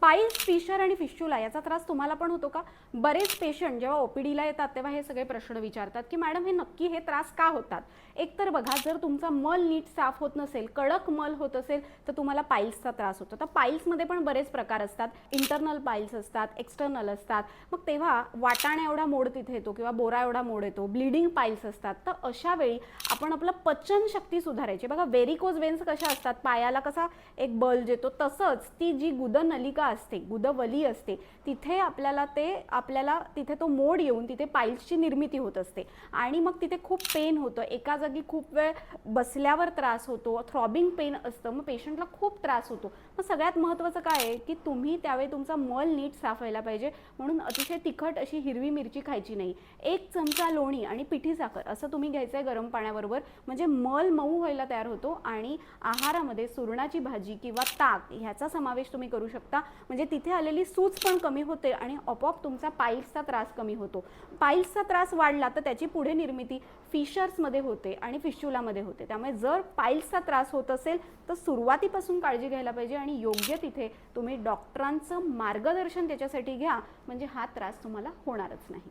Piles, fissure आणि fistula याचा त्रास तुम्हाला पण होतो का? बरेच पेशंट जेव्हा ओपीडीला येतात तेव्हा हे सगळे प्रश्न विचारतात की मॅडम हे नक्की हे त्रास का होतात. एक तर बघा, जर तुमचा मल नीट साफ होत नसेल, कडक मल होत असेल, तर तुम्हाला पाईल्सचा त्रास होतो. तर पाईल्समध्ये पण बरेच प्रकार असतात. इंटरनल पाईल्स असतात, एक्सटर्नल असतात. मग तेव्हा वाटाणा एवढा मोड तिथे येतो किंवा बोरा एवढा मोड येतो. ब्लिडिंग पाईल्स असतात. तर अशा वेळी आपण आपलं पचनशक्ती सुधारायची. बघा, व्हेरिकोज वेन्स कशा असतात, पायाला कसा एक बल्ज येतो, तसंच ती जी गुदनलिका असते, गुदवली असते, तिथे आपल्याला तिथे तो मोड येऊन तिथे पाईल्सची निर्मिती होत असते आणि मग तिथे खूप पेन होतं. एका जागी खूप वेळ बसल्यावर त्रास होतो, थ्रॉबिंग पेन असतं, मग पेशंटला खूप त्रास होतो. मग सगळ्यात महत्त्वाचं काय आहे की तुम्ही त्यावेळी तुमचा मल नीट साफ व्हायला पाहिजे. म्हणून अतिशय तिखट अशी हिरवी मिरची खायची नाही. 1 चमचा लोणी आणि पिठी साखर असं तुम्ही घ्यायचं आहे गरम पाण्याबरोबर, म्हणजे मल मऊ व्हायला तयार होतो. आणि आहारामध्ये सुरणाची भाजी किंवा ताक ह्याचा समावेश तुम्ही करू शकता. म्हणजे तिथे आलेली सूज पण कमी होते आणि आपोआप तुमचा पाईल्सचा त्रास कमी होतो. पाईल्सचा त्रास वाढला तर त्याची पुढे निर्मिती फिशर्समध्ये होते आणि फिस्चुलामध्ये होते. त्यामुळे जर पाईल्सचा त्रास होत असेल तर सुरुवातीपासून काळजी घ्यायला पाहिजे आणि योग्य तिथे तुम्ही डॉक्टरांचं मार्गदर्शन त्याच्यासाठी घ्या, म्हणजे हा त्रास तुम्हाला होणारच नाही.